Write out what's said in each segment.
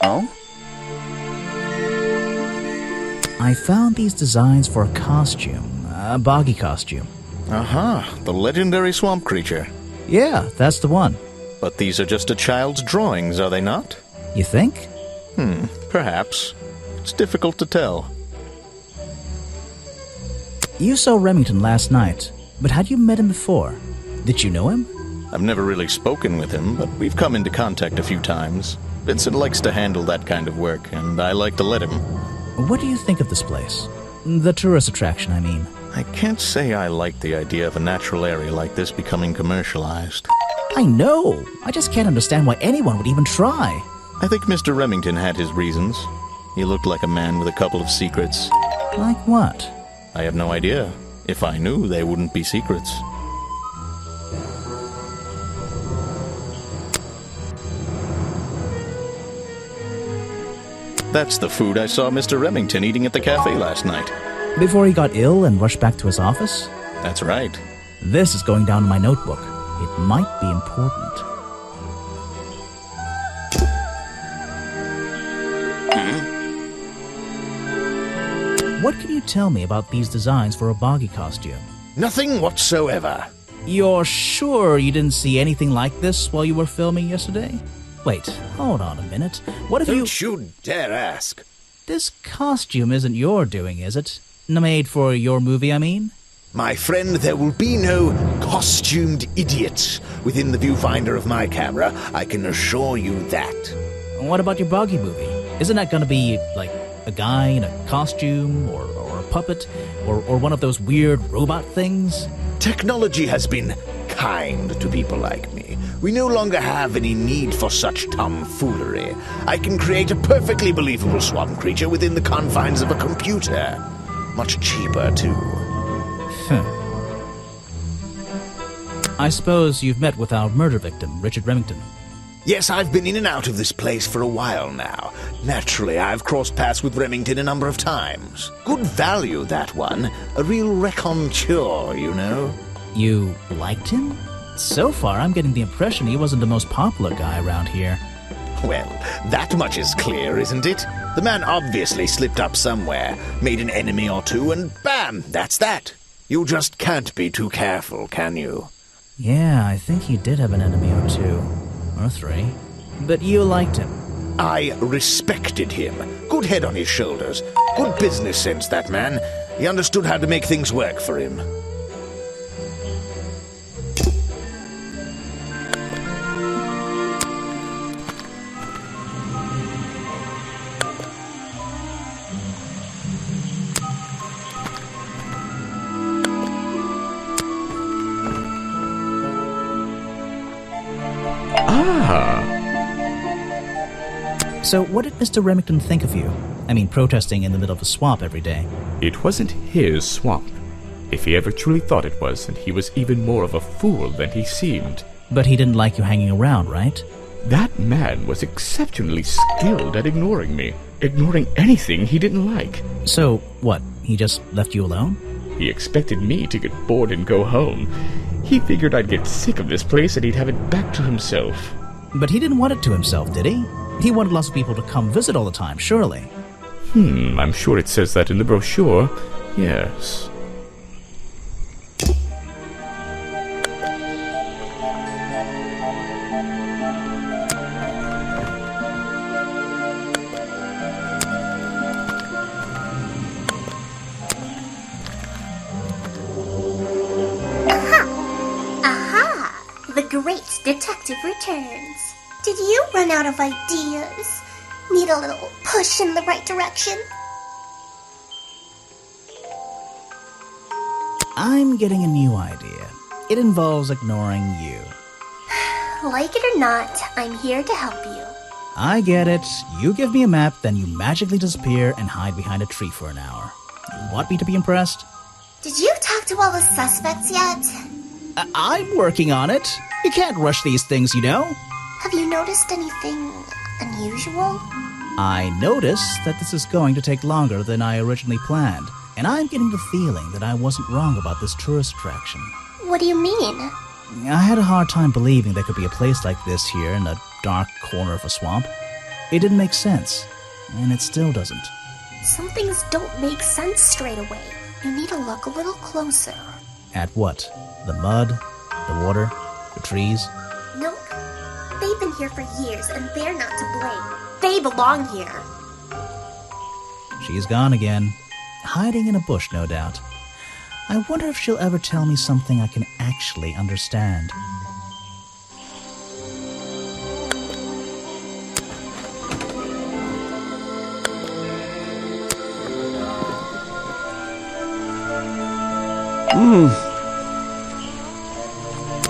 Oh? I found these designs for a costume, a boggy costume. Aha, the legendary swamp creature. Yeah, that's the one. But these are just a child's drawings, are they not? You think? Perhaps. It's difficult to tell. You saw Remington last night, but had you met him before? Did you know him? I've never really spoken with him, but we've come into contact a few times. Vincent likes to handle that kind of work, and I like to let him. What do you think of this place? The tourist attraction, I mean. I can't say I like the idea of a natural area like this becoming commercialized. I know! I just can't understand why anyone would even try. I think Mr. Remington had his reasons. He looked like a man with a couple of secrets. Like what? I have no idea. If I knew, they wouldn't be secrets. That's the food I saw Mr. Remington eating at the cafe last night. Before he got ill and rushed back to his office? That's right. This is going down in my notebook. It might be important. What can you tell me about these designs for a boggy costume? Nothing whatsoever. You're sure you didn't see anything like this while you were filming yesterday? Wait, hold on a minute. What if Don't you dare ask. This costume isn't your doing, is it? Made for your movie, I mean? My friend, there will be no costumed idiots within the viewfinder of my camera. I can assure you that. What about your boggy movie? Isn't that going to be, like, a guy in a costume, or a puppet, or one of those weird robot things? Technology has been kind to people like me. We no longer have any need for such tomfoolery. I can create a perfectly believable swamp creature within the confines of a computer. Much cheaper, too. I suppose you've met with our murder victim, Richard Remington. Yes, I've been in and out of this place for a while now. Naturally, I've crossed paths with Remington a number of times. Good value, that one. A real raconteur, you know. You liked him? So far, I'm getting the impression he wasn't the most popular guy around here. Well, that much is clear, isn't it? The man obviously slipped up somewhere, made an enemy or two, and bam, that's that. You just can't be too careful, can you? Yeah, I think he did have an enemy or two. Or three. But you liked him. I respected him. Good head on his shoulders. Good business sense, that man. He understood how to make things work for him. So what did Mr. Remington think of you? I mean, protesting in the middle of a swamp every day. It wasn't his swamp. If he ever truly thought it was, then he was even more of a fool than he seemed. But he didn't like you hanging around, right? That man was exceptionally skilled at ignoring me. Ignoring anything he didn't like. So, what, he just left you alone? He expected me to get bored and go home. He figured I'd get sick of this place and he'd have it back to himself. But he didn't want it to himself, did he? He wanted lots of people to come visit all the time, surely. I'm sure it says that in the brochure. Yes. Aha! The great detective returns. Did you run out of ideas? Need a little push in the right direction? I'm getting a new idea. It involves ignoring you. Like it or not, I'm here to help you. I get it. You give me a map, then you magically disappear and hide behind a tree for an hour. You want me to be impressed? Did you talk to all the suspects yet? I'm working on it. You can't rush these things, you know. Have you noticed anything unusual? I noticed that this is going to take longer than I originally planned, and I'm getting the feeling that I wasn't wrong about this tourist attraction. What do you mean? I had a hard time believing there could be a place like this here in a dark corner of a swamp. It didn't make sense, and it still doesn't. Some things don't make sense straight away. You need to look a little closer. At what? The mud? The water? The trees? Nope. They've been here for years, and they're not to blame. They belong here. She's gone again. Hiding in a bush, no doubt. I wonder if she'll ever tell me something I can actually understand.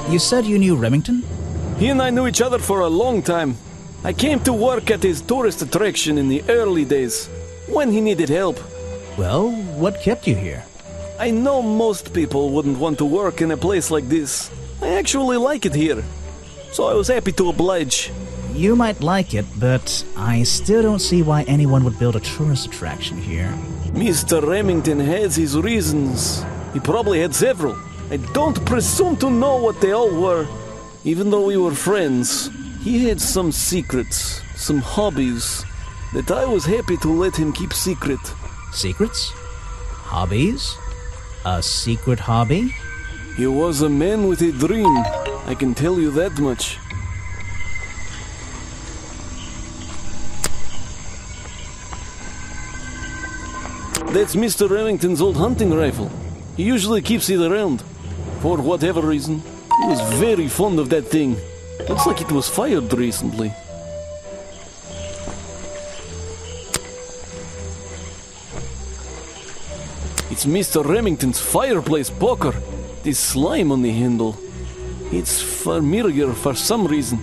You said you knew Remington? He and I knew each other for a long time. I came to work at his tourist attraction in the early days, when he needed help. Well, what kept you here? I know most people wouldn't want to work in a place like this. I actually like it here, so I was happy to oblige. You might like it, but I still don't see why anyone would build a tourist attraction here. Mr. Remington has his reasons. He probably had several. I don't presume to know what they all were. Even though we were friends, he had some secrets, some hobbies, that I was happy to let him keep secret. Secrets? Hobbies? A secret hobby? He was a man with a dream, I can tell you that much. That's Mr. Remington's old hunting rifle. He usually keeps it around. For whatever reason, he was very fond of that thing. Looks like it was fired recently. It's Mr. Remington's fireplace poker. This slime on the handle. It's familiar for some reason.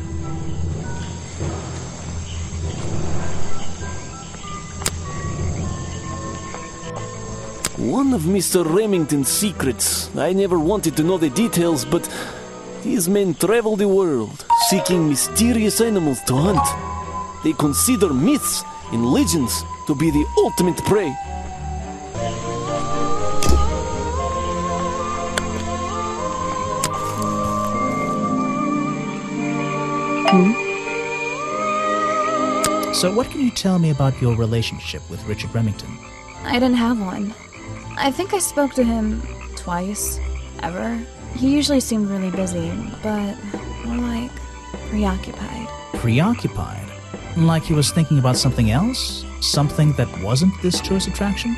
One of Mr. Remington's secrets. I never wanted to know the details, but these men travel the world, seeking mysterious animals to hunt. They consider myths and legends to be the ultimate prey. So what can you tell me about your relationship with Richard Remington? I didn't have one. I think I spoke to him twice, ever. He usually seemed really busy, but more like preoccupied. Preoccupied? Like he was thinking about something else? Something that wasn't this tourist attraction?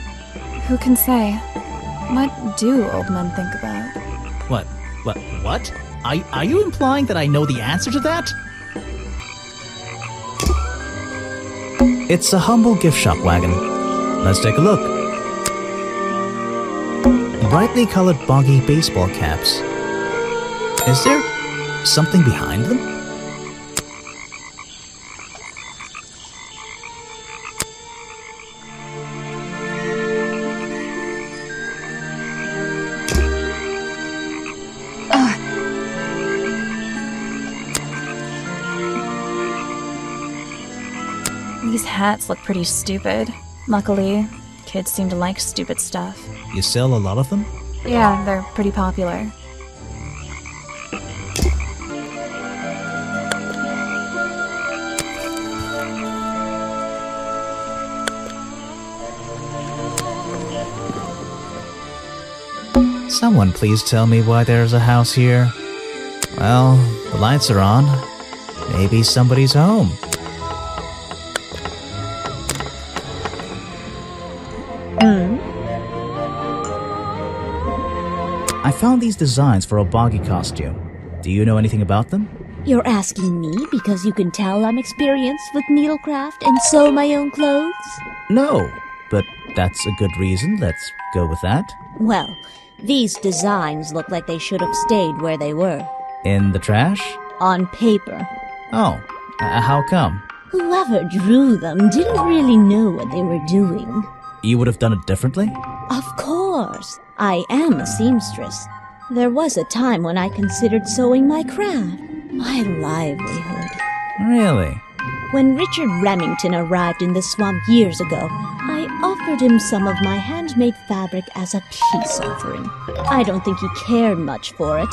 Who can say? What do old men think about? What? Are you implying that I know the answer to that? It's a humble gift shop wagon. Let's take a look. Brightly colored boggy baseball caps. Is there something behind them? These hats look pretty stupid. Luckily, kids seem to like stupid stuff. You sell a lot of them? Yeah, they're pretty popular. Someone please tell me why there's a house here. Well, the lights are on. Maybe somebody's home. I found these designs for a boggy costume. Do you know anything about them? You're asking me because you can tell I'm experienced with needlecraft and sew my own clothes? No, but that's a good reason. Let's go with that. Well, these designs look like they should have stayed where they were. In the trash? On paper. Oh, how come? Whoever drew them didn't really know what they were doing. You would have done it differently? Of course. I am a seamstress. There was a time when I considered sewing my craft, my livelihood. Really? When Richard Remington arrived in the swamp years ago, I offered him some of my handmade fabric as a peace offering. I don't think he cared much for it.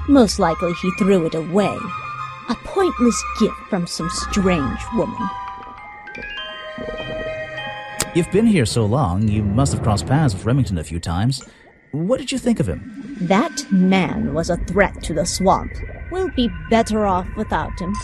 Most likely he threw it away. A pointless gift from some strange woman. You've been here so long, you must have crossed paths with Remington a few times. What did you think of him? That man was a threat to the swamp. We'll be better off without him.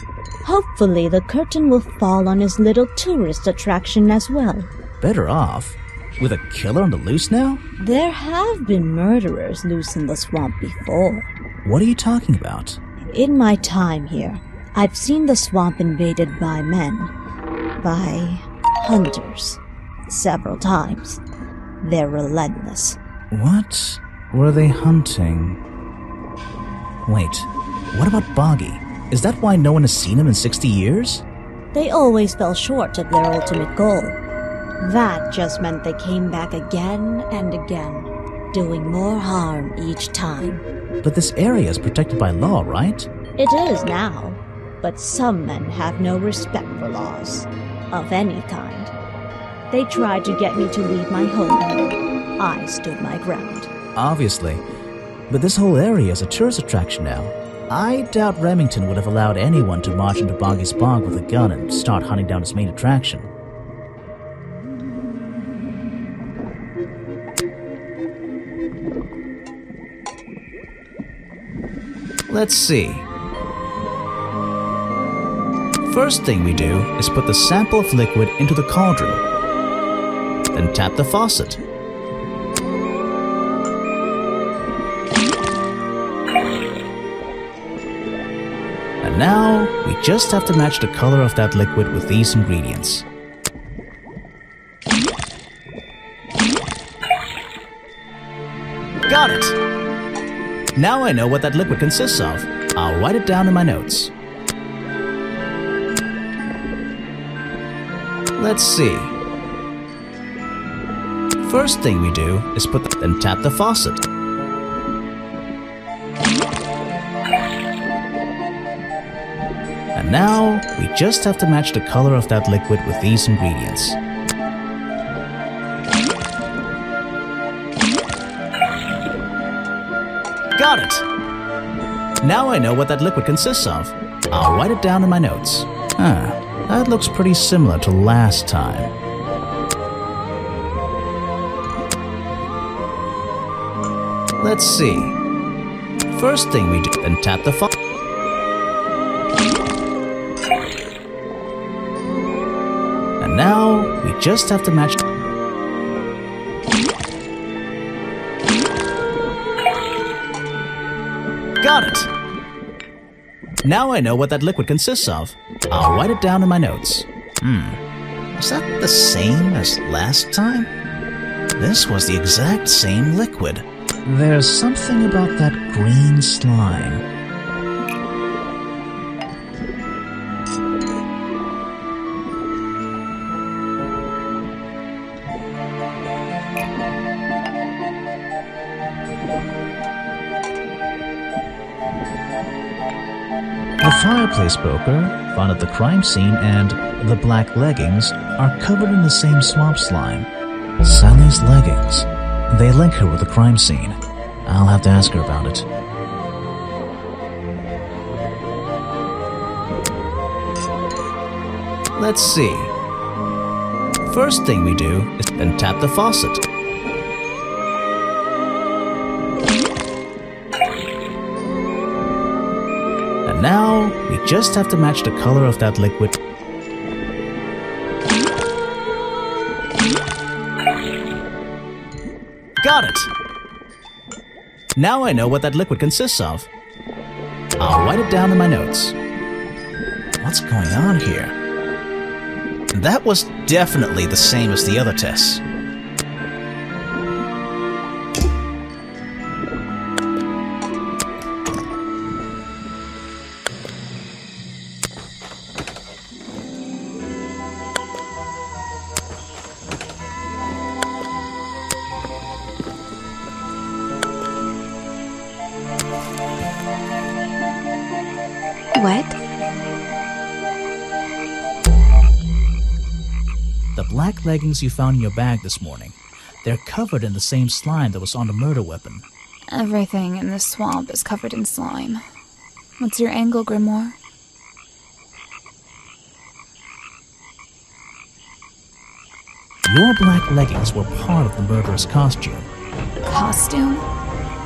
Hopefully the curtain will fall on his little tourist attraction as well. Better off? With a killer on the loose now? There have been murderers loose in the swamp before. What are you talking about? In my time here, I've seen the swamp invaded by men. By hunters. Several times. They're relentless. What were they hunting? Wait, what about Boggy? Is that why no one has seen him in 60 years? They always fell short of their ultimate goal. That just meant they came back again and again, doing more harm each time. But this area is protected by law, right? It is now, but some men have no respect for laws, of any kind. They tried to get me to leave my home. I stood my ground. Obviously. But this whole area is a tourist attraction now. I doubt Remington would have allowed anyone to march into Boggy's bog with a gun and start hunting down its main attraction. Let's see. First thing we do is put the sample of liquid into the cauldron. Then tap the faucet. And now, we just have to match the color of that liquid with these ingredients. Got it! Now I know what that liquid consists of. I'll write it down in my notes. Let's see. First thing we do is then tap the faucet. And now, we just have to match the color of that liquid with these ingredients. Got it! Now I know what that liquid consists of. I'll write it down in my notes. That looks pretty similar to last time. Let's see. First thing we do, then tap the faucet. And now, we just have to match. Got it! Now I know what that liquid consists of. I'll write it down in my notes. Was that the same as last time? This was the exact same liquid. There's something about that green slime. The fireplace poker found at the crime scene and the black leggings are covered in the same swamp slime. Sally's leggings. They link her with the crime scene. I'll have to ask her about it. Let's see. First thing we do is then tap the faucet. And now, we just have to match the color of that liquid. Got it! Now I know what that liquid consists of. I'll write it down in my notes. What's going on here? That was definitely the same as the other tests. What? The black leggings you found in your bag this morning. They're covered in the same slime that was on the murder weapon. Everything in this swamp is covered in slime. What's your angle, Grimoire? Your black leggings were part of the murderer's costume. Costume?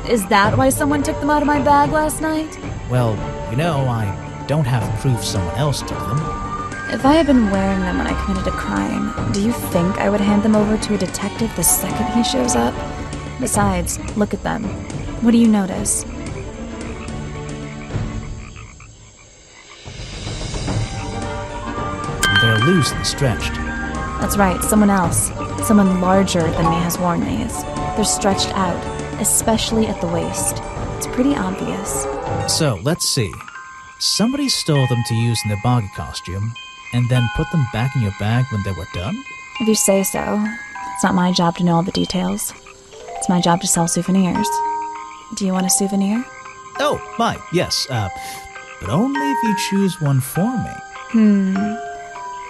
Is that why someone took them out of my bag last night? Well, I don't have proof someone else took them. If I had been wearing them when I committed a crime, do you think I would hand them over to a detective the second he shows up? Besides, look at them. What do you notice? They're loose and stretched. That's right, someone else. Someone larger than me has worn these. They're stretched out, especially at the waist. It's pretty obvious. So, let's see. Somebody stole them to use in their boggy costume, and then put them back in your bag when they were done? If you say so. It's not my job to know all the details. It's my job to sell souvenirs. Do you want a souvenir? Oh, my, yes, but only if you choose one for me.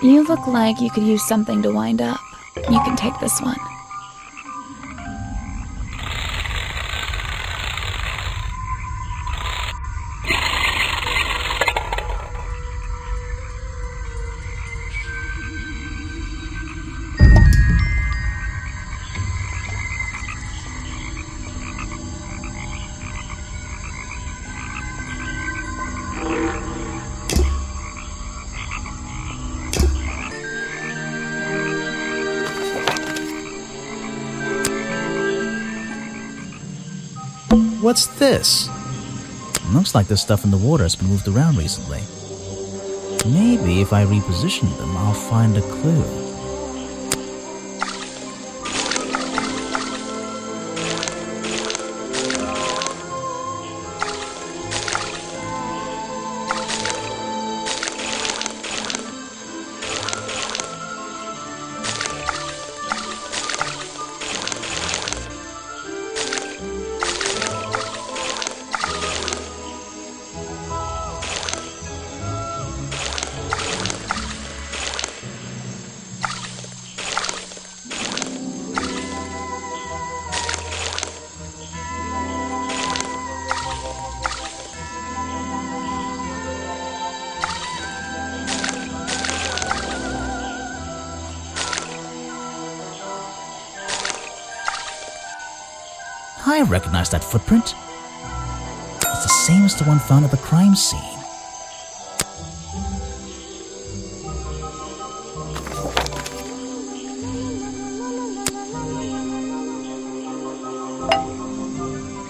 You look like you could use something to wind up. You can take this one. What's this? Looks like this stuff in the water has been moved around recently. Maybe if I reposition them, I'll find a clue. I recognize that footprint. It's the same as the one found at the crime scene.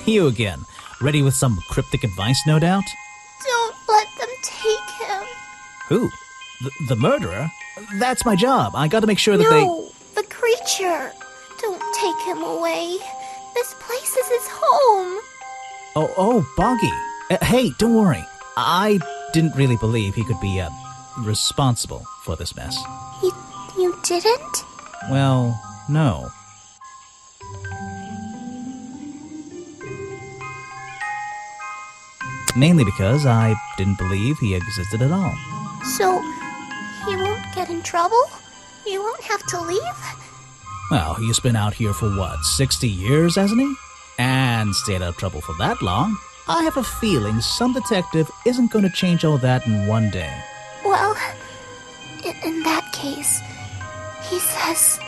You again. Ready with some cryptic advice, no doubt? Don't let them take him. Who? The murderer? That's my job. I gotta make sure that No, the creature. Don't take him away. This place is his home. Oh, Boggy. Hey, don't worry. I didn't really believe he could be, responsible for this mess. You didn't? Well, no. Mainly because I didn't believe he existed at all. So, he won't get in trouble? You won't have to leave? Well, he's been out here for what, 60 years, hasn't he? And stayed out of trouble for that long. I have a feeling some detective isn't going to change all that in one day. Well, in that case, he says